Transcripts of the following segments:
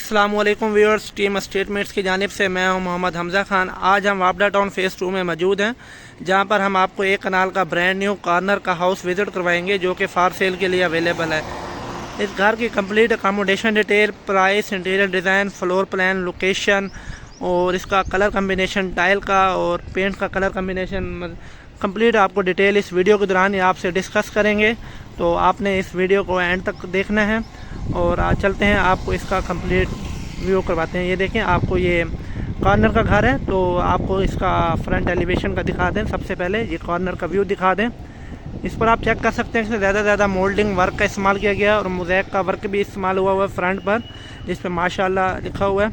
अस्सलामुअलैकुम viewers, team statements की जानिब से मैं हूं मोहम्मद हमज़ा खान। आज हम वापडा टाउन फेज़ 2 में मौजूद हैं, जहां पर हम आपको एक कनाल का ब्रांड न्यू कॉर्नर का हाउस विज़िट करवाएंगे जो कि फार सेल के लिए अवेलेबल है। इस घर की complete accommodation detail, price, interior design, floor plan, location और इसका कलर कम्बिनेशन टाइल का और पेंट का कलर कम्बिनेशन कंप्लीट आपको डिटेल इस वीडियो के दौरान ही आपसे डिस्कस करेंगे। तो आपने इस वीडियो को एंड तक देखना है और आज चलते हैं, आपको इसका कंप्लीट व्यू करवाते हैं। ये देखें, आपको ये कॉर्नर का घर है तो आपको इसका फ्रंट एलिवेशन का दिखा दें। सबसे पहले ये कॉर्नर का व्यू दिखा दें। इस पर आप चेक कर सकते हैं कि ज़्यादा से ज़्यादा मोल्डिंग वर्क का इस्तेमाल किया गया और मोज़ेक का वर्क भी इस्तेमाल हुआ है फ्रंट पर, जिस पर माशाल्लाह लिखा हुआ है।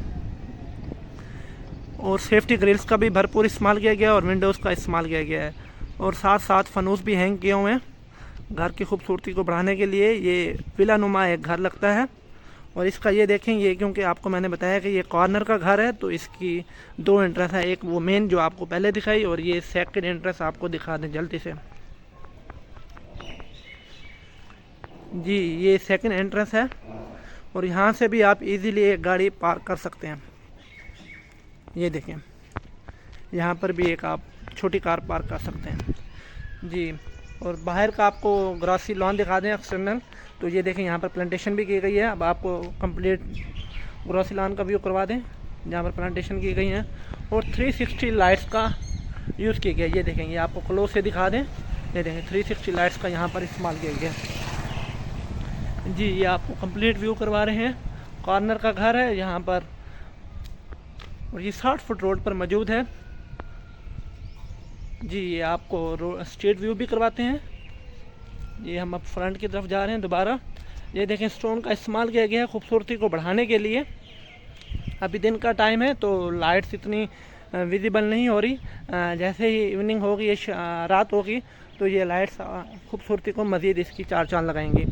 और सेफ्टी ग्रिल्स का भी भरपूर इस्तेमाल किया गया और विंडोज़ का इस्तेमाल किया गया है और साथ साथ फनूस भी हैंग किए हुए हैं। घर की खूबसूरती को बढ़ाने के लिए ये विला नुमा एक घर लगता है। और इसका ये देखें, ये क्योंकि आपको मैंने बताया कि ये कॉर्नर का घर है तो इसकी दो एंट्रेंस है, एक वो मेन जो आपको पहले दिखाई और ये सेकंड एंट्रेंस आपको दिखा दें जल्दी से। जी, ये सेकंड एंट्रेंस है और यहाँ से भी आप इजीली एक गाड़ी पार्क कर सकते हैं। ये देखें, यहाँ पर भी एक आप छोटी कार पार्क कर सकते हैं जी। और बाहर का आपको ग्रॉसरी लॉन दिखा दें एक्सटर्नल, तो ये देखें यहाँ पर प्लांटेशन भी की गई है। अब आपको कंप्लीट ग्रॉसरी लॉन का व्यू करवा दें जहाँ पर प्लांटेशन की गई है और 360 लाइट्स का यूज़ किया गया। ये देखें, ये आपको क्लोज से दिखा दें। ये देखें 360 लाइट्स का यहाँ पर इस्तेमाल किया गया जी। ये आपको कंप्लीट व्यू करवा रहे हैं। कॉर्नर का घर है यहाँ पर और ये 60 फुट रोड पर मौजूद है जी। ये आपको स्ट्रीट व्यू भी करवाते हैं। ये हम अब फ्रंट की तरफ जा रहे हैं दोबारा। ये देखें, स्टोन का इस्तेमाल किया गया है खूबसूरती को बढ़ाने के लिए। अभी दिन का टाइम है तो लाइट्स इतनी विजिबल नहीं हो रही। जैसे ही इवनिंग होगी, रात होगी तो ये लाइट्स खूबसूरती को मज़ीद इसकी चार चांद लगाएंगी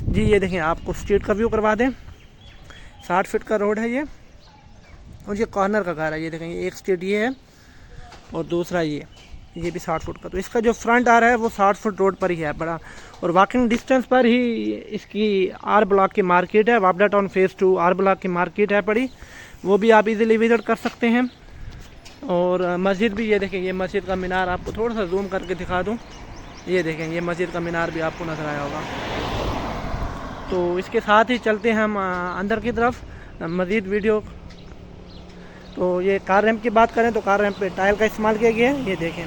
जी। ये देखें, आपको स्ट्रीट का व्यू करवा दें। 60 फीट का रोड है ये और ये कॉर्नर का घर है। ये देखें, एक स्ट्रीट ये है और दूसरा ये भी 60 फुट का। तो इसका जो फ्रंट आ रहा है वो 60 फुट रोड पर ही है बड़ा, और वॉकिंग डिस्टेंस पर ही इसकी आर ब्लॉक की मार्केट है। वापडा टाउन फेज़ 2 आर ब्लॉक की मार्केट है बड़ी, वो भी आप इजीली विजिट कर सकते हैं। और मस्जिद भी, ये देखें, ये मस्जिद का मीनार आपको थोड़ा सा जूम करके दिखा दूँ। ये देखें, ये मस्जिद का मीनार भी आपको नज़र आया होगा। तो इसके साथ ही चलते हैं हम अंदर की तरफ मज़ीद वीडियो। तो ये कार रैंप की बात करें तो कार रैंप पे टाइल का इस्तेमाल किया गया है, ये देखें।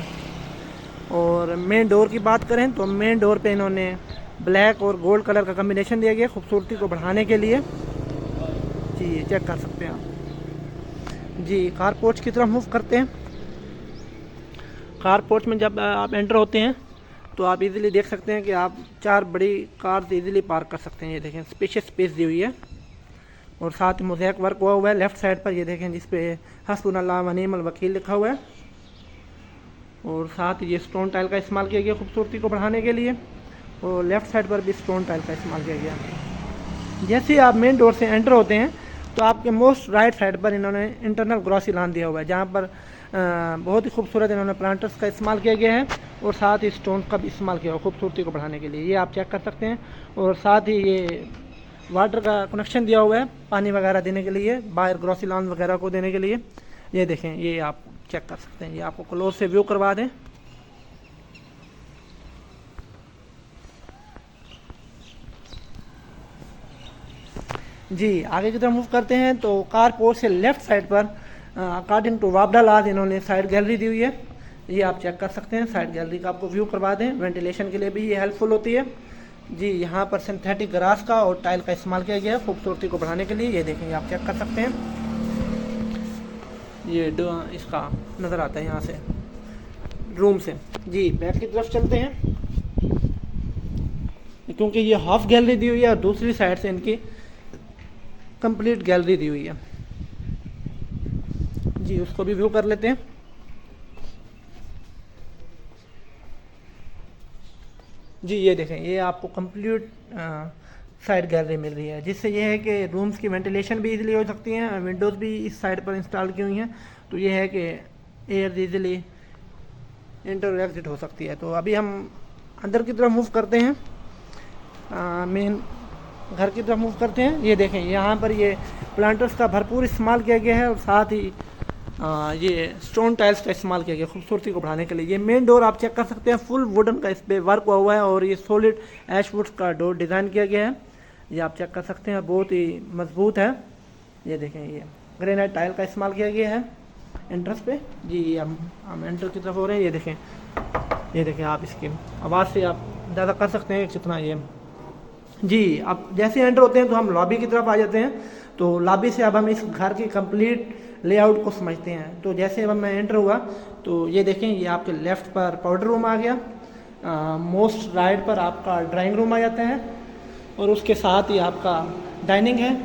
और मेन डोर की बात करें तो मेन डोर पे इन्होंने ब्लैक और गोल्ड कलर का कम्बिनेशन दिया गया खूबसूरती को बढ़ाने के लिए जी। ये चेक कर सकते हैं आप जी। कार पोर्च की तरफ मूव करते हैं। कार पोर्च में जब आप एंटर होते हैं तो आप इजीली देख सकते हैं कि आप 4 बड़ी कार इजीली पार्क कर सकते हैं। ये देखें, स्पेशियस स्पेस दी हुई है और साथ ही मोज़ेक वर्क हुआ है लेफ़्ट साइड पर। ये देखें, जिस पे हस्बुनल्लाह व निअमल वकील लिखा हुआ है और साथ ये स्टोन टाइल का इस्तेमाल किया गया खूबसूरती को बढ़ाने के लिए और लेफ़्ट साइड पर भी स्टोन टाइल का इस्तेमाल किया गया। जैसे ही आप मेन डोर से एंटर होते हैं तो आपके मोस्ट राइट साइड पर इन्होंने इंटरनल ग्रॉसरी लॉन दिया हुआ है, जहाँ पर बहुत ही खूबसूरत इन्होंने प्लांटर्स का इस्तेमाल किया गया है और साथ ही स्टोन का भी इस्तेमाल किया हुआ खूबसूरती को बढ़ाने के लिए। ये आप चेक कर सकते हैं। और साथ ही ये वाटर का कनेक्शन दिया हुआ है पानी वगैरह देने के लिए, बाहर ग्रॉसरी लॉन वगैरह को देने के लिए। ये देखें, ये आप चेक कर सकते हैं। ये आपको क्लोज से व्यू करवा दें। जी, आगे की तरफ मूव करते हैं तो कार पोर्च से लेफ़्ट साइड पर अकॉर्डिंग टू वापडा लॉज इन्होंने साइड गैलरी दी हुई है। ये आप चेक कर सकते हैं। साइड गैलरी का आपको व्यू करवा दें। वेंटिलेशन के लिए भी ये हेल्पफुल होती है जी। यहाँ पर सिंथेटिक ग्रास का और टाइल का इस्तेमाल किया गया है खूबसूरती को बढ़ाने के लिए। ये देखेंगे, आप चेक कर सकते हैं। ये इसका नज़र आता है यहाँ से रूम से जी। बैक की तरफ चलते हैं क्योंकि ये हाफ गैलरी दी हुई है और दूसरी साइड से इनकी कंप्लीट गैलरी दी हुई है जी। उसको भी व्यू कर लेते हैं जी। ये देखें, ये आपको कंप्लीट साइड गैलरी मिल रही है, जिससे ये है कि रूम्स की वेंटिलेशन भी इजीली हो सकती हैं। विंडोज़ भी इस साइड पर इंस्टॉल की हुई हैं, तो ये है कि एयर इजीली इंटर एग्जिट हो सकती है। तो अभी हम अंदर की तरफ मूव करते हैं मेन घर की तरफ मूव करते हैं। ये देखें यहाँ पर ये प्लांटर्स का भरपूर इस्तेमाल किया गया है और साथ ही ये स्टोन टाइल्स का इस्तेमाल किया गया खूबसूरती को बढ़ाने के लिए। ये मेन डोर आप चेक कर सकते हैं, फुल वुडन का इस पर वर्क हुआ है और ये सॉलिड ऐश वुड का डोर डिज़ाइन किया गया है। ये आप चेक कर सकते हैं, बहुत ही मजबूत है। ये देखें ये ग्रेनाइट टाइल का इस्तेमाल किया गया है एंट्रेंस पे। जी हम एंटर की तरफ हो रहे हैं। ये देखें आप इसकी आवाज़ से आप ज़्यादा कर सकते हैं कितना ये। जी अब जैसे एंटर होते हैं तो हम लॉबी की तरफ आ जाते हैं। तो लॉबी से अब हम इस घर की कंप्लीट लेआउट को समझते हैं। तो जैसे अब मैं एंटर हुआ तो ये देखें ये आपके लेफ़्ट पर पाउडर रूम आ गया, मोस्ट राइट पर आपका ड्राइंग रूम आ जाता है और उसके साथ ही आपका डाइनिंग है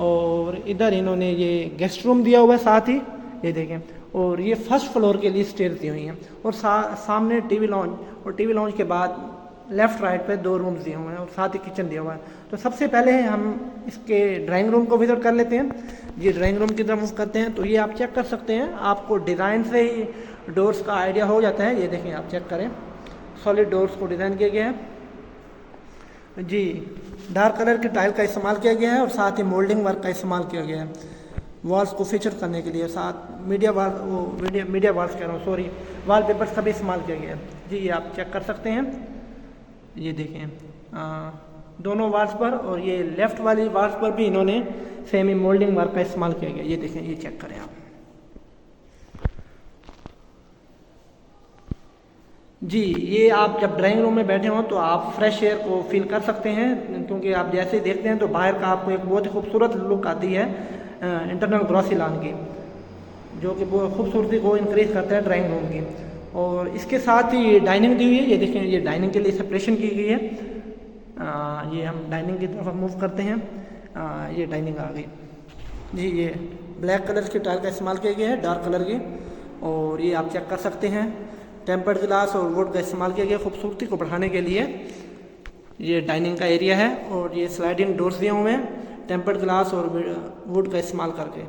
और इधर इन्होंने ये गेस्ट रूम दिया हुआ है साथ ही। ये देखें और ये फर्स्ट फ्लोर के लिए स्टेयर दी हुई हैं और सामने टीवी लॉन्च और टीवी लॉन्च के बाद लेफ़्ट राइट पे 2 रूम्स दिए हुए हैं और साथ ही किचन दिया हुआ है। तो सबसे पहले हम इसके ड्राइंग रूम को विजिट कर लेते हैं। ये ड्राइंग रूम की तरफ मूव करते हैं तो ये आप चेक कर सकते हैं, आपको डिज़ाइन से ही डोर्स का आइडिया हो जाता है। ये देखें आप चेक करें, सॉलिड डोर्स को डिज़ाइन किया गया है। जी डार्क कलर की टाइल का इस्तेमाल किया गया है और साथ ही मोल्डिंग वर्क का इस्तेमाल किया गया है वॉल्स को फीचर करने के लिए। साथ मीडिया वॉल्स कह रहा हूँ सॉरी, वॉल पेपर्स का भी इस्तेमाल किया गया है। जी ये आप चेक कर सकते हैं। ये देखें दोनों वाल्स पर और ये लेफ़्ट वाली वाल्स पर भी इन्होंने सेमी मोल्डिंग वर्क का इस्तेमाल किया गया। ये देखें, ये चेक करें आप। जी ये आप जब ड्राइंग रूम में बैठे हों तो आप फ्रेश एयर को फील कर सकते हैं, क्योंकि आप जैसे ही देखते हैं तो बाहर का आपको एक बहुत ही खूबसूरत लुक आती है इंटरनल ग्रॉसरी लॉन की, जो कि बहुत खूबसूरती को इंक्रीज करता है ड्राइंग रूम की। और इसके साथ ही ये डाइनिंग दी हुई है। ये देखें ये डाइनिंग के लिए सेपरेशन की गई है। ये हम डाइनिंग की तरफ मूव करते हैं। ये डाइनिंग आ गई। जी ये ब्लैक कलर की टाइल का इस्तेमाल किया गया है, डार्क कलर की। और ये आप चेक कर सकते हैं टेम्पर्ड ग्लास और वुड का इस्तेमाल किया गया खूबसूरती को बढ़ाने के लिए। ये डाइनिंग का एरिया है और ये स्लाइडिंग डोर्स दिए हुए हैं टेम्पर्ड ग्लास और वुड का इस्तेमाल करके।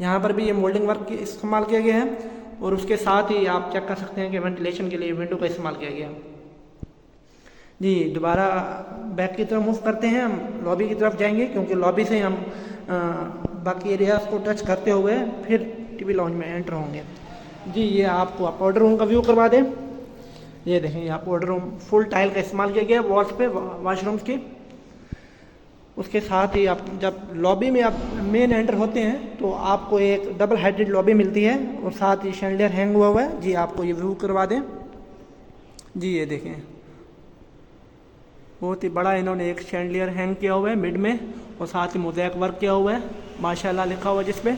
यहाँ पर भी ये मोल्डिंग वर्क इस्तेमाल किया गया है और उसके साथ ही आप चेक कर सकते हैं कि वेंटिलेशन के लिए विंडो का इस्तेमाल किया गया। जी दोबारा बैक की तरफ मूव करते हैं, हम लॉबी की तरफ जाएंगे क्योंकि लॉबी से हम बाकी एरियाज को टच करते हुए फिर टीवी लॉन्च में एंटर होंगे। जी ये आपको पाउडर रूम का व्यू करवा दें। ये देखें यहाँ पाउडर रूम फुल टाइल का इस्तेमाल किया गया वॉल्स पे वॉशरूम्स की। उसके साथ ही आप जब लॉबी में आप मेन एंटर होते हैं तो आपको एक डबल हाइटेड लॉबी मिलती है और साथ ही शैंडलियर हैंग हुआ है। जी आपको ये व्यू करवा दें। जी ये देखें बहुत ही बड़ा इन्होंने एक शैंडलियर हैंग किया हुआ है मिड में और साथ ही मोज़ैक वर्क किया हुआ है, माशाल्लाह लिखा हुआ है जिस पे।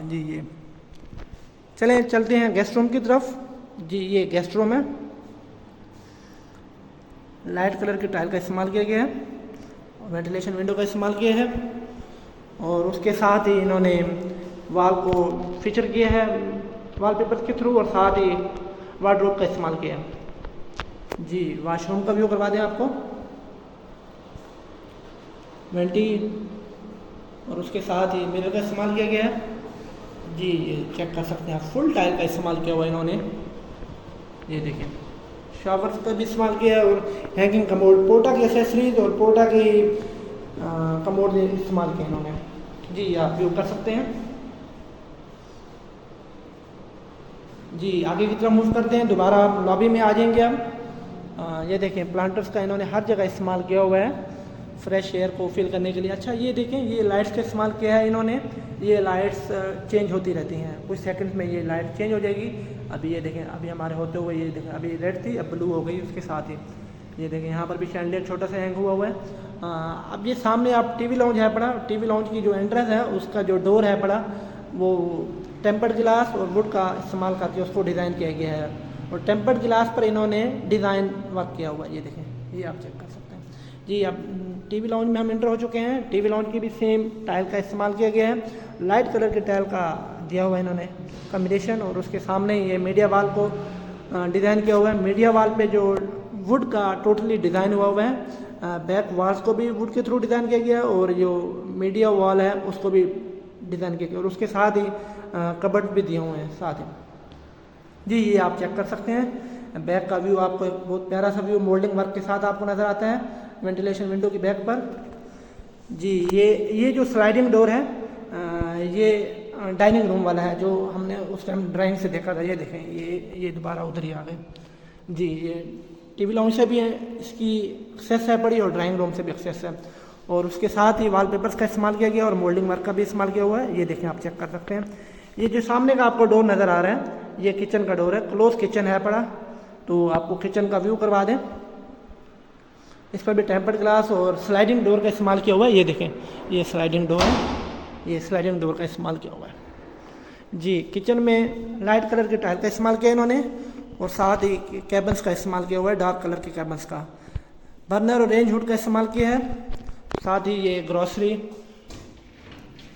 जी ये चलें चलते हैं गेस्ट रूम की तरफ। जी ये गेस्ट रूम है, लाइट कलर की टाइल का इस्तेमाल किया गया है और वेंटिलेशन विंडो का इस्तेमाल किया है और उसके साथ ही इन्होंने वॉल को फीचर किया है वॉलपेपर के थ्रू और साथ ही वार्डरोब का इस्तेमाल किया है। जी वॉशरूम का व्यू करवा दें आपको, वेंटी और उसके साथ ही मिरर का इस्तेमाल किया गया है। जी ये चेक कर सकते हैं आप, फुल टाइल का इस्तेमाल किया हुआ इन्होंने। ये देखें शावर्स का भी इस्तेमाल किया है और हैंगिंग कमोड, पोटा की एसेसरीज और पोटा की कमोड इस्तेमाल किए इन्होंने। जी आप व्यू कर सकते हैं। जी आगे की तरफ मूव करते हैं, दोबारा लॉबी में आ जाएंगे हम। ये देखें प्लांटर्स का इन्होंने हर जगह इस्तेमाल किया हुआ है फ्रेश एयर को फील करने के लिए। अच्छा ये देखें ये लाइट्स का इस्तेमाल किया है इन्होंने। ये लाइट्स चेंज होती रहती हैं, कुछ सेकंड्स में ये लाइट चेंज हो जाएगी। अभी ये देखें अभी हमारे होते हुए ये देखें अभी रेड थी अब ब्लू हो गई उसके साथ ही। ये देखें यहाँ पर भी शैंडलियर छोटा सा हैंग हुआ है। अब ये सामने आप टीवी लॉन्च है पड़ा, टीवी लॉन्च की जो एंट्रेंस है उसका जो डोर है पड़ा वो टेम्पर्ड ग्लास और वुड का इस्तेमाल करके उसको डिज़ाइन किया गया है और टेम्पर्ड ग्लास पर इन्होंने डिज़ाइन वर्क किया हुआ है। ये देखें ये आप चेक कर सकते हैं। जी अब टीवी लॉन्च में हम एंटर हो चुके हैं। टीवी लॉन्च की भी सेम टाइल का इस्तेमाल किया गया है, लाइट कलर के टाइल का दिया हुआ है इन्होंने कॉम्बिनेशन और उसके सामने ये मीडिया वॉल को डिज़ाइन किया हुआ है। मीडिया वॉल पे जो वुड का टोटली डिज़ाइन हुआ है, बैक वॉल्स को भी वुड के थ्रू डिज़ाइन किया गया है और जो मीडिया वॉल है उसको भी डिज़ाइन किया गया और उसके साथ ही कबर्ड भी दिए हुए हैं साथ ही। जी ये आप चेक कर सकते हैं बैक का व्यू, आपको एक बहुत प्यारा सा व्यू मोल्डिंग वर्क के साथ आपको नज़र आता है। वेंटिलेशन विंडो की बैक पर। जी ये जो स्लाइडिंग डोर है ये डाइनिंग रूम वाला है, जो हमने उस टाइम ड्राइंग से देखा था। ये देखें, ये दोबारा उधर ही आ गए। जी ये टीवी लाउंज से भी इसकी एक्सेस है पड़ी और ड्राइंग रूम से भी एक्सेस है, और उसके साथ ही वॉलपेपर्स का इस्तेमाल किया गया और मोल्डिंग वर्क का भी इस्तेमाल किया हुआ है। ये देखें, आप चेक कर सकते हैं। ये जो सामने का आपको डोर नज़र आ रहा है, ये किचन का डोर है, क्लोज किचन है पड़ा। तो आपको किचन का व्यू करवा दें। इस पर भी टेम्पर्ड ग्लास और स्लाइडिंग डोर का इस्तेमाल किया हुआ है। ये देखें, ये स्लाइडिंग डोर है, ये स्लाइडिंग डोर का इस्तेमाल किया हुआ है। जी किचन में लाइट कलर के टाइल का इस्तेमाल किया इन्होंने, और साथ ही कैबन्स का इस्तेमाल किया हुआ है, डार्क कलर के कैबन्स का। बर्नर और रेंज हुड का इस्तेमाल किया है। साथ ही ये ग्रॉसरी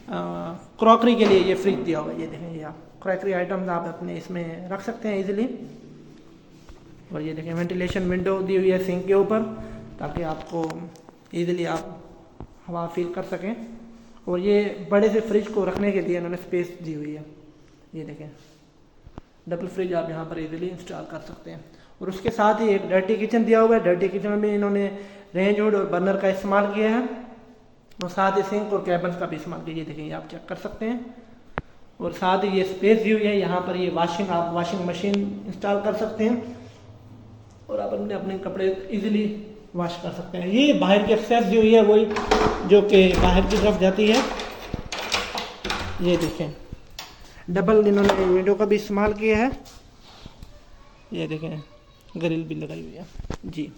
क्रॉकरी के लिए ये फ्रिज दिया हुआ है। ये देखें, ये आप क्रॉकरी आइटम्स आप अपने इसमें रख सकते हैं इजीली। और ये देखें, वेंटिलेशन विंडो दी हुई है सिंक के ऊपर, ताकि आपको इजीली आप हवा फील कर सकें। और ये बड़े से फ्रिज को रखने के लिए इन्होंने स्पेस दी हुई है। ये देखें, डबल फ्रिज आप यहाँ पर इजीली इंस्टॉल कर सकते हैं। और उसके साथ ही एक डर्टी किचन दिया हुआ है। डर्टी किचन में भी इन्होंने रेंज हुड और बर्नर का इस्तेमाल किया है, और साथ ही सिंक और कैबिन्स का भी इस्तेमाल किया। देखिए, ये आप चेक कर सकते हैं। और साथ ही ये स्पेस दी हुई है, यहाँ पर ये आप वाशिंग मशीन इंस्टॉल कर सकते हैं, और आप अपने कपड़े इजीली वॉश कर सकते हैं। ये बाहर की एक्सेस दी हुई है, वही जो कि बाहर की तरफ जाती है। ये देखें, डबल इन्होंने विंडो का भी इस्तेमाल किया है। ये देखें, ग्रिल भी लगाई हुई है। जी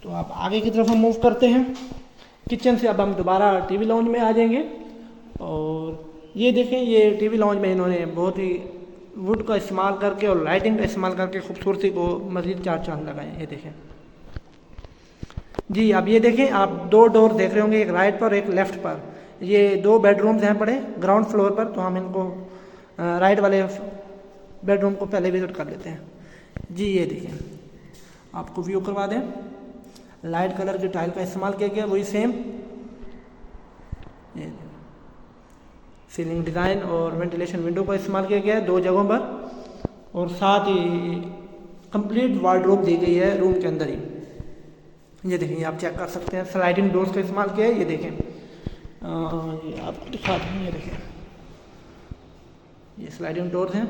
तो आप आगे की तरफ हम मूव करते हैं। किचन से अब हम दोबारा टीवी लाउंज में आ जाएंगे। और ये देखें, ये टीवी लाउंज में इन्होंने बहुत ही वुड का इस्तेमाल करके और लाइटिंग का इस्तेमाल करके खूबसूरती को मज़ीद चार चांद लगाए। ये देखें जी, अब ये देखें, आप दो डोर देख रहे होंगे, एक राइट पर एक लेफ़्ट पर। ये दो बेडरूम्स हैं पड़े ग्राउंड फ्लोर पर, तो हम इनको राइट वाले बेडरूम को पहले विजिट कर लेते हैं। जी ये देखिए, आपको व्यू करवा दें। लाइट कलर की टाइल का इस्तेमाल किया गया, वही सेम। ये सीलिंग डिज़ाइन और वेंटिलेशन विंडो का इस्तेमाल किया गया है दो जगहों पर, और साथ ही कंप्लीट वार्डरोब दी गई है रूम के अंदर ही। ये देखें, आप चेक कर सकते हैं, स्लाइडिंग डोर्स का इस्तेमाल किया है। ये देखें, ये आपको दिखा दें। ये देखें, ये स्लाइडिंग डोर्स हैं,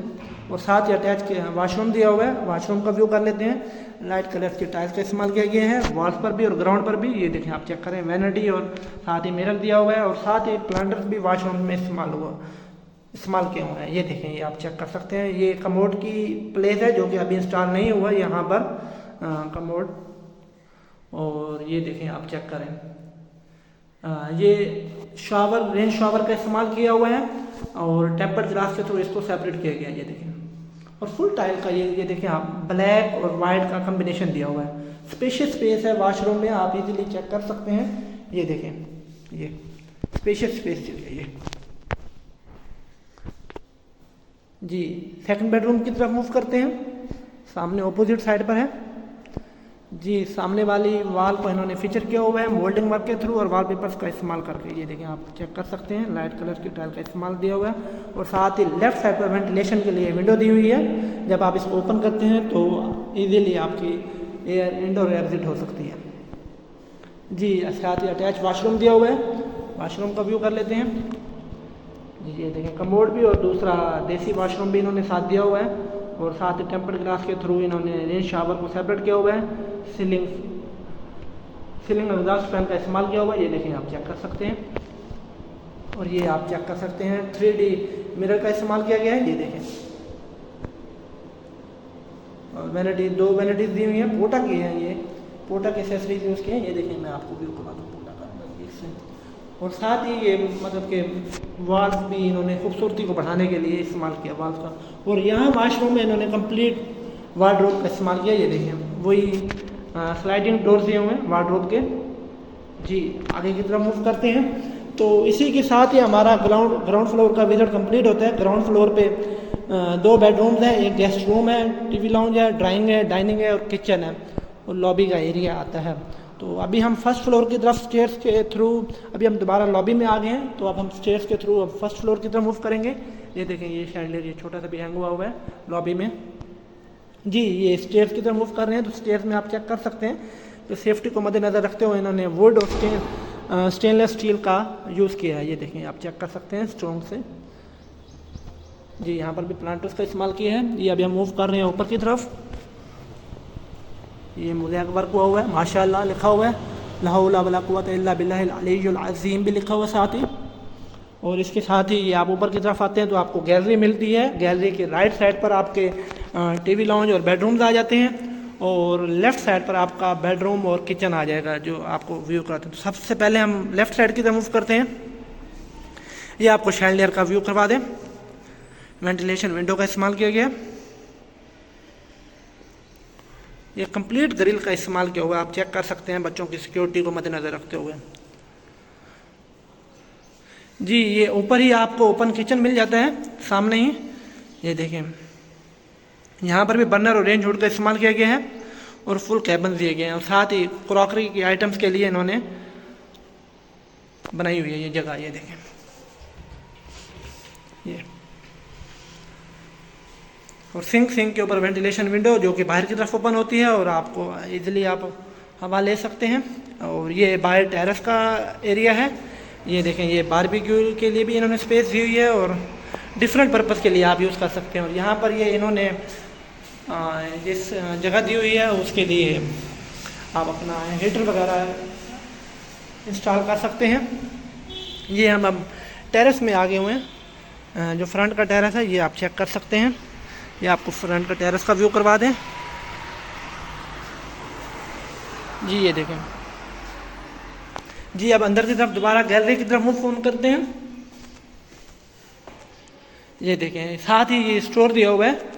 और साथ ही अटैच के वॉशरूम दिया हुआ है। वॉशरूम का व्यू कर लेते हैं। लाइट कलर के टाइल्स का इस्तेमाल किया गया है, वॉल्स पर भी और ग्राउंड पर भी। ये देखें, आप चेक करें, वैनिटी और साथ ही मिरर दिया हुआ है, और साथ ही प्लांटर्स भी वॉशरूम में इस्तेमाल किए हुए हैं। ये देखें, ये आप चेक कर सकते हैं। ये कमोड की प्लेस है, जो कि अभी इंस्टॉल नहीं हुआ यहाँ पर कमोड। और ये देखें, आप चेक करें, ये शावर, रेन शावर का इस्तेमाल किया हुआ है, और टेम्पर्ड ग्लास के थ्रू इसको सेपरेट किया गया है। ये देखें, और फुल टाइल का ये देखें आप, ब्लैक और वाइट का कम्बिनेशन दिया हुआ है। स्पेशियस स्पेस है वॉशरूम में, आप इजीली चेक कर सकते हैं। ये देखें, ये स्पेशियस स्पेस है ये। जी सेकंड बेडरूम की तरफ मूव करते हैं। सामने ऑपोजिट साइड पर है। जी सामने वाली वॉल को इन्होंने फीचर किया हुआ है मोल्डिंग वर्क के थ्रू और वॉलपेपर्स का इस्तेमाल करके। ये देखें, आप चेक कर सकते हैं, लाइट कलर की टाइल का इस्तेमाल दिया हुआ है, और साथ ही लेफ्ट साइड पर वेंटिलेशन के लिए विंडो दी हुई है। जब आप इसको ओपन करते हैं तो इजीली आपकी एयर इंडोर एग्जिट हो सकती है। जी साथ ही अटैच वॉशरूम दिया हुआ है, वॉशरूम का व्यू कर लेते हैं। जी ये देखें, कमोड भी और दूसरा देसी वॉशरूम भी इन्होंने साथ दिया हुआ है, और साथ ही टेम्पर्ड ग्लास के थ्रू इन्होंने रेन शावर को सेपरेट किया हुआ है। सीलिंग एग्जॉस्ट फैन का इस्तेमाल किया हुआ है। ये देखें, आप चेक कर सकते हैं। और ये आप चेक कर सकते हैं, 3D मिरर का इस्तेमाल किया गया है। ये देखें, और वैनिटी, दो वैनिटीज दी हुई हैं, पोटा की हैं, ये पोटा के एक्सेसरीज यूज़ किए हैं। ये देखें, मैं आपको व्यू करवा दूँ पोटा का इससे। और साथ ही ये मतलब के वॉल्स भी इन्होंने खूबसूरती को बढ़ाने के लिए इस्तेमाल किया वॉल्स का। और यहाँ वॉशरूम में इन्होंने कंप्लीट वार्डरोब का इस्तेमाल किया। ये देखें, वही स्लाइडिंग डोर्स दिए हुए हैं वार्डरोब के। जी आगे की तरफ मूव करते हैं। तो इसी के साथ ही हमारा ग्राउंड फ्लोर का विजिट कंप्लीट होता है। ग्राउंड फ्लोर पे दो बेडरूम्स हैं, एक गेस्ट रूम है, टीवी लाउंज है, ड्राइंग है, डाइनिंग है और किचन है, और लॉबी का एरिया आता है। तो अभी हम फर्स्ट फ्लोर की तरफ स्टेयर्स के थ्रू, अभी हम दोबारा लॉबी में आ गए हैं, तो अब हम स्टेयर्स के थ्रू अब फर्स्ट फ्लोर की तरफ मूव करेंगे। ये देखें, ये शैंडलियर ये छोटा सा भी हैंग हुआ है लॉबी में। जी ये स्टेयर्स की तरफ मूव कर रहे हैं, तो स्टेयर्स में आप चेक कर सकते हैं, तो सेफ्टी को मद्देनज़र रखते हुए इन्होंने वुड और स्टेनलेस स्टील का यूज़ किया है। ये देखें, आप चेक कर सकते हैं स्ट्रॉन्ग से। जी, यहाँ पर भी प्लांटर्स का इस्तेमाल किया है। ये अभी हम मूव कर रहे हैं ऊपर की तरफ। ये मोज़ैक वर्क हुआ है, माशाअल्लाह लिखा हुआ है, ला हौला वला कुव्वता इल्ला बिल्लाहिल अलिय्युल अज़ीम भी लिखा हुआ साथ ही। और इसके साथ ही ये आप ऊपर की तरफ आते हैं तो आपको गैलरी मिलती है। गैलरी के राइट साइड पर आपके टीवी लाउंज और बेडरूम्स आ जाते हैं, और लेफ़्ट साइड पर आपका बेडरूम और किचन आ जाएगा जो आपको व्यू कराते हैं। तो सबसे पहले हम लेफ़्ट साइड की तरफ मूव करते हैं। ये आपको शैंडलियर का व्यू करवा दें। वेंटिलेशन विंडो का इस्तेमाल किया गया। ये कंप्लीट ग्रिल का इस्तेमाल किया हुआ, आप चेक कर सकते हैं बच्चों की सिक्योरिटी को मद्देनज़र रखते हुए। जी, ये ऊपर ही आपको ओपन किचन मिल जाता है सामने ही। ये देखें, यहाँ पर भी बर्नर और रेंज हुड का इस्तेमाल किया गया है और फुल कैबिन दिए गए हैं, और साथ ही क्रॉकरी की आइटम्स के लिए इन्होंने बनाई हुई है ये जगह। ये देखें, ये और सिंक के ऊपर वेंटिलेशन विंडो जो कि बाहर की तरफ ओपन होती है, और आपको इजीली आप हवा ले सकते हैं। और ये बाहर टेरेस का एरिया है। ये देखें, ये बारबेक्यू के लिए भी इन्होंने स्पेस दी हुई है और डिफरेंट पर्पज़ के लिए आप यूज़ कर सकते हैं। और यहाँ पर ये इन्होंने जिस जगह दी हुई है उसके लिए आप अपना हीटर वगैरह इंस्टॉल कर सकते हैं। ये हम अब टेरेस में आ गए हुए हैं। जो फ्रंट का टेरेस है ये आप चेक कर सकते हैं। ये आपको फ्रंट का टेरेस का व्यू करवा दें। जी, ये देखें। जी, अब अंदर की तरफ दोबारा गैलरी की तरफ मूव ऑन करते हैं। ये देखें, साथ ही ये स्टोर दिया हुआ है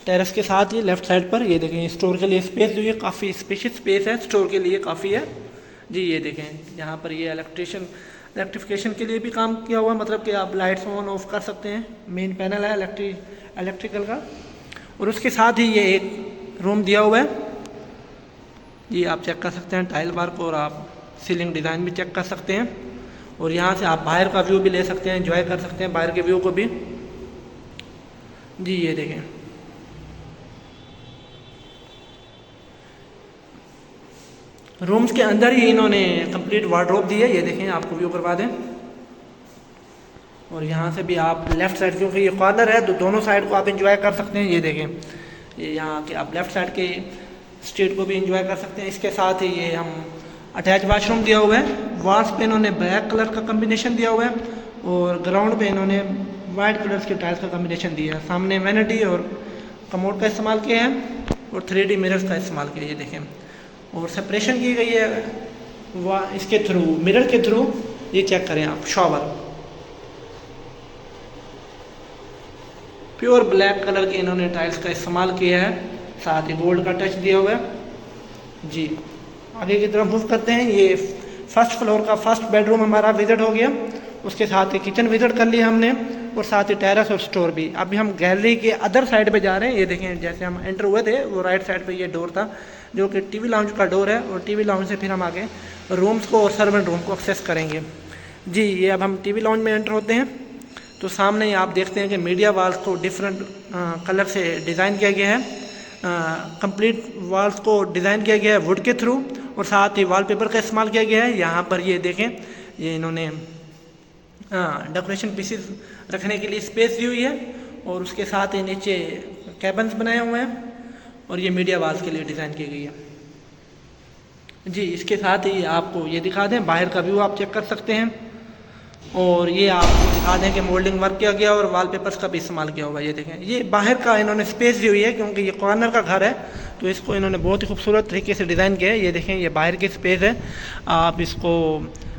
टेरेस के साथ ही लेफ्ट साइड पर। ये देखें, स्टोर के लिए स्पेस दी हुई है, काफ़ी स्पेशियस स्पेस है, स्टोर के लिए काफ़ी है। जी, ये देखें, यहाँ पर ये इलेक्ट्रिफिकेशन के लिए भी काम किया हुआ है, मतलब कि आप लाइट्स ऑन ऑफ कर सकते हैं। मेन पैनल है इलेक्ट्रिकल का। और उसके साथ ही ये एक रूम दिया हुआ है। ये आप चेक कर सकते हैं टाइल वर्क, और आप सीलिंग डिज़ाइन भी चेक कर सकते हैं। और यहाँ से आप बाहर का व्यू भी ले सकते हैं, एंजॉय कर सकते हैं बाहर के व्यू को भी। जी, ये देखें, रूम्स के अंदर ही इन्होंने कंप्लीट वार्डरोब दी है। ये देखें, आपको व्यू करवा दें। और यहाँ से भी आप लेफ़्ट साइड, क्योंकि ये कॉर्नर है तो दोनों साइड को आप एंजॉय कर सकते हैं। ये देखें, ये यहाँ के आप लेफ़्ट साइड के स्ट्रीट को भी एंजॉय कर सकते हैं। इसके साथ ही ये हम अटैच वाशरूम दिया हुआ है। वॉल्स पे इन्होंने ब्लैक कलर का कम्बिनेशन दिया हुआ है, और ग्राउंड पे इन्होंने वाइट कलर्स के टाइल्स का कम्बिनेशन दिया है। सामने वैनिटी और कमोड का इस्तेमाल किया है, और 3D मिरर्स का इस्तेमाल किया है। ये देखें, और सेपरेशन की गई है इसके थ्रू, मिरर के थ्रू। ये चेक करें आप, शॉवर प्योर ब्लैक कलर के इन्होंने टाइल्स का इस्तेमाल किया है, साथ ही गोल्ड का टच दिया हुआ है। जी, आगे की तरफ मूव करते हैं। ये फर्स्ट फ्लोर का फर्स्ट बेडरूम हमारा विजिट हो गया। उसके साथ ही किचन विजिट कर लिया हमने, और साथ ही टेरेस और स्टोर भी। अभी हम गैलरी के अदर साइड पे जा रहे हैं। ये देखें, जैसे हम एंटर हुए थे वो राइट साइड पे ये डोर था जो कि टीवी लाउंज का डोर है, और टीवी लाउंज से फिर हम आगे रूम्स को और सर्वेंट रूम को एक्सेस करेंगे। जी, ये अब हम टीवी लाउंज में एंटर होते हैं तो सामने ही आप देखते हैं कि मीडिया वाल्स को डिफरेंट कलर से डिज़ाइन किया गया है। कंप्लीट वाल्स को डिज़ाइन किया गया है वुड के थ्रू, और साथ ही वॉलपेपर का इस्तेमाल किया गया है। यहाँ पर ये देखें, ये इन्होंने डेकोरेशन पीसेस रखने के लिए स्पेस दी हुई है, और उसके साथ ही नीचे कैबिन्स बनाए हुए हैं, और ये मीडिया वाल्स के लिए डिज़ाइन की गई है। जी, इसके साथ ही आपको ये दिखा दें, बाहर का व्यू आप चेक कर सकते हैं, और ये आपको दिखा दें कि मोल्डिंग वर्क किया गया और वॉलपेपर्स का भी इस्तेमाल किया हुआ है। ये देखें, ये बाहर का इन्होंने स्पेस दी हुई है, क्योंकि ये कॉर्नर का घर है तो इसको इन्होंने बहुत ही खूबसूरत तरीके से डिज़ाइन किया है। ये देखें, ये बाहर की स्पेस है, आप इसको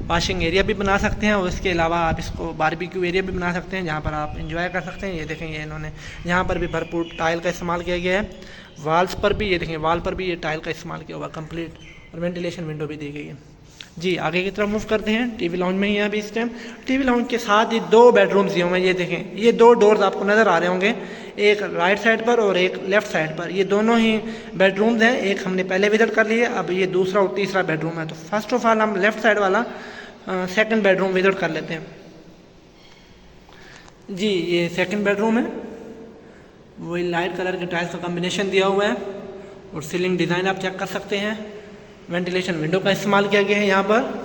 वॉशिंग एरिया भी बना सकते हैं, और इसके अलावा आप इसको बारबेक्यू एरिया भी बना सकते हैं जहाँ पर आप एंजॉय कर सकते हैं। ये देखें, ये इन्होंने यहाँ पर भी भरपूर टाइल का इस्तेमाल किया गया है। वॉल्स पर भी ये देखें, वॉल पर भी ये टाइल का इस्तेमाल किया हुआ कंप्लीट, और वेंटिलेशन विंडो भी दी गई है। जी, आगे की तरफ मूव करते हैं। टीवी लाउंज में ही है अभी इस टाइम। टीवी लाउंज के साथ ही 2 बेडरूम्स दिए हुए हैं। ये देखें, ये 2 डोर्स आपको नज़र आ रहे होंगे, एक राइट साइड पर और एक लेफ़्ट साइड पर। ये दोनों ही बेडरूम्स हैं। एक हमने पहले विजिट कर लिए, अब ये दूसरा और तीसरा बेडरूम है। तो फर्स्ट ऑफ ऑल हम लेफ़्ट साइड वाला सेकंड बेडरूम विजिट कर लेते हैं। जी, ये सेकंड बेडरूम है। वही लाइट कलर के टाइल्स का कॉम्बिनेशन दिया हुआ है, और सीलिंग डिज़ाइन आप चेक कर सकते हैं। वेंटिलेशन विंडो का इस्तेमाल किया गया है यहाँ पर।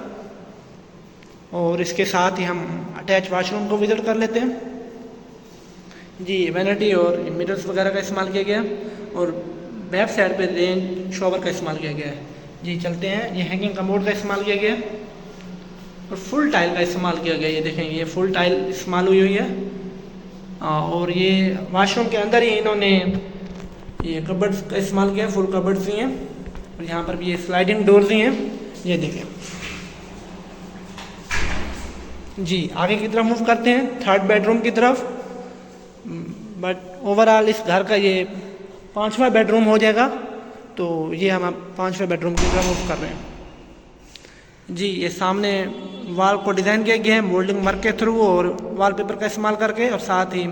और इसके साथ ही हम अटैच वाशरूम को विजिट कर लेते हैं जी। वैनिटी और मिरर्स वगैरह का इस्तेमाल किया गया और बैक साइड पे रेंज शॉवर का इस्तेमाल किया गया है जी। चलते हैं, ये हैंगिंग कमोड का इस्तेमाल किया गया है और फुल टाइल का इस्तेमाल किया गया है। ये देखें, ये फुल टाइल इस्तेमाल हुई है। और ये वाशरूम के अंदर ही इन्होंने ये कबर्ड्स का इस्तेमाल किया है, फुल कबर्ड्स ही हैं। और यहाँ पर भी ये स्लाइडिंग डोर्स ही हैं, ये देखें जी। आगे की तरफ मूव करते हैं, थर्ड बेडरूम की तरफ। बट ओवरऑल इस घर का ये 5वां बेडरूम हो जाएगा। तो ये हम अब 5वें बेडरूम की तरफ मूव कर रहे हैं जी। ये सामने वॉल को डिज़ाइन किया गया है मोल्डिंग वर्क के थ्रू और वॉलपेपर का इस्तेमाल करके, और साथ ही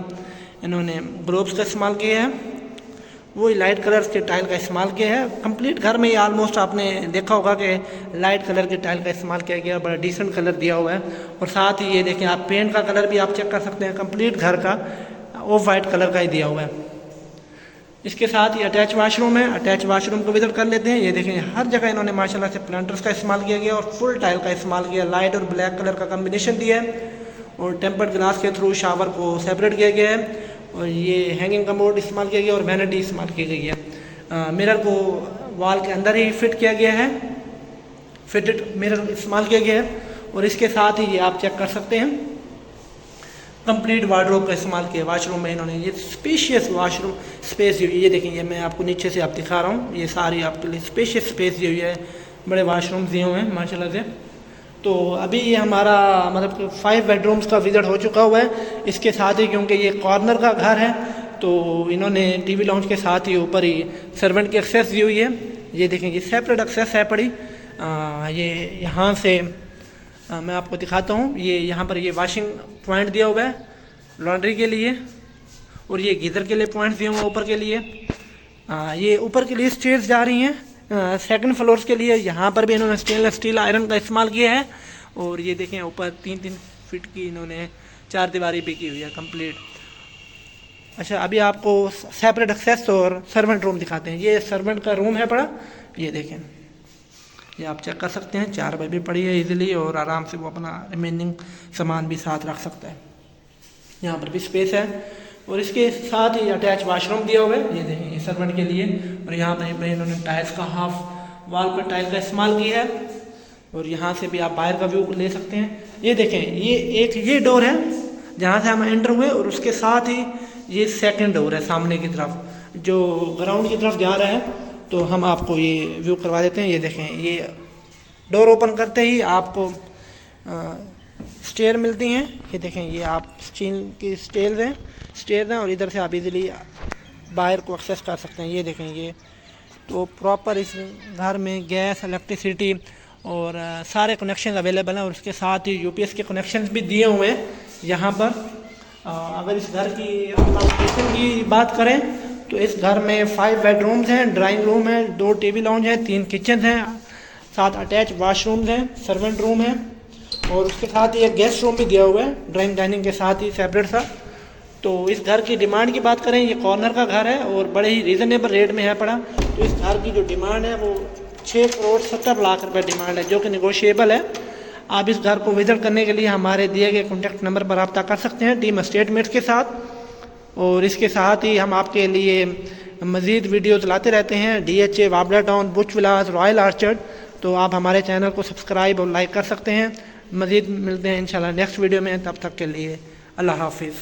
इन्होंने ग्लोब्स का इस्तेमाल किया है, वही लाइट कलर के टाइल का इस्तेमाल किया है। कंप्लीट घर में ये ऑलमोस्ट आपने देखा होगा कि लाइट कलर के टाइल का इस्तेमाल किया गया, बड़ा डिसेंट कलर दिया हुआ है। और साथ ही ये देखें आप, पेंट का कलर भी आप चेक कर सकते हैं, कंप्लीट घर का ऑफ वाइट कलर का ही दिया हुआ है। इसके साथ ही अटैच वाशरूम है, अटैच वाशरूम को विजिट कर लेते हैं। ये देखें, हर जगह इन्होंने माशाल्लाह से प्लांटर्स का इस्तेमाल किया गया और फुल टाइल का इस्तेमाल किया, लाइट और ब्लैक कलर का कम्बिनेशन दिया है और टेम्पर्ड ग्लास के थ्रू शावर को सेपरेट किया गया है। और ये हैंगिंग कमोड इस्तेमाल किया गया और वैनिटी इस्तेमाल की गई है। मिरर को वॉल के अंदर ही फिट किया गया है, फिटेड मिरर इस्तेमाल किया गया है। और इसके साथ ही ये आप चेक कर सकते हैं, कंप्लीट वार्डरोब का इस्तेमाल किया वाशरूम में इन्होंने। ये स्पेशियस वाशरूम स्पेस दी हुई है, ये देखें, ये मैं आपको नीचे से आप दिखा रहा हूँ, ये सारी आपके लिए स्पेशियस स्पेस दी हुई है, बड़े वाशरूम दिए हुए हैं माशाल्लाह से। तो अभी ये हमारा मतलब 5 बेडरूम्स का विजिट हो चुका हुआ है। इसके साथ ही क्योंकि ये कॉर्नर का घर है तो इन्होंने टीवी लाउंज के साथ ही ऊपर ही सर्वेंट की एक्सेस दी हुई है। ये देखें, ये सेपरेट एक्सेस है पड़ी। ये यहाँ से मैं आपको दिखाता हूँ, ये यहाँ पर ये वॉशिंग पॉइंट दिया हुआ है लॉन्ड्री के लिए, और ये गीज़र के लिए पॉइंट्स दिए हुए हैं ऊपर के लिए। ये ऊपर के लिए स्टेयर्स जा रही हैं सेकंड फ्लोर्स के लिए। यहाँ पर भी इन्होंने स्टेनलेस स्टील आयरन का इस्तेमाल किया है। और ये देखें, ऊपर 3-3 फीट की इन्होंने 4 दीवारी भी की हुई है कंप्लीट। अच्छा, अभी आपको सेपरेट एक्सेस और सर्वेंट रूम दिखाते हैं। ये सर्वेंट का रूम है बड़ा, ये देखें, ये आप चेक कर सकते हैं, 4 बाई भी पड़ी है इजीली, और आराम से वो अपना रिमेनिंग सामान भी साथ रख सकता है। यहाँ पर भी स्पेस है और इसके साथ ही अटैच वाशरूम दिया हुआ है, ये देखें, ये सर्वेंट के लिए। और यहाँ पर इन्होंने टाइल्स का हाफ वॉल पर टाइल का इस्तेमाल किया है। और यहाँ से भी आप बाहर का व्यू ले सकते हैं। ये देखें, ये एक ये डोर है जहाँ से हम एंटर हुए, और उसके साथ ही ये सेकंड डोर है सामने की तरफ जो ग्राउंड की तरफ जा रहा है। तो हम आपको ये व्यू करवा देते हैं। ये देखें, ये डोर ओपन करते ही आपको स्टेयर मिलती हैं। ये देखें, ये आप स्टील की स्टेयर हैं और इधर से आप इजीली बाहर को एक्सेस कर सकते हैं। ये देखें, ये तो प्रॉपर इस घर में गैस, इलेक्ट्रिसिटी और सारे कनेक्शन अवेलेबल हैं। और उसके साथ ही यूपीएस के कनेक्शन भी दिए हुए हैं यहाँ पर। अगर इस घर की लोकेशन की बात करें तो इस घर में 5 बेडरूम्स हैं, ड्राइंग रूम है, 2 टीवी लाउंज हैं, 3 किचन हैं, 7 अटैच वाशरूम्स हैं, सर्वेंट रूम है, और उसके साथ ही एक गेस्ट रूम भी दिया हुआ है ड्राइंग डाइनिंग के साथ ही सेपरेट सा। तो इस घर की डिमांड की बात करें, ये कॉर्नर का घर है और बड़े ही रीज़नेबल रेट में है पड़ा। तो इस घर की जो डिमांड है वो 6,70,00,000 रुपये डिमांड है, जो कि निगोशिएबल है। आप इस घर को विजिट करने के लिए हमारे दिए गए कॉन्टैक्ट नंबर पर रब्ता कर सकते हैं टीम स्टेटमेंट्स के साथ। और इसके साथ ही हम आपके लिए मज़ीद वीडियोज़ लाते रहते हैं, DHA, वाबला टाउन, बुच विलास, रॉयल आर्चर्ड। तो आप हमारे चैनल को सब्सक्राइब और लाइक कर सकते हैं। मज़ीद मिलते हैं इंशाल्लाह नेक्स्ट वीडियो में, तब तक के लिए अल्लाह हाफिज़।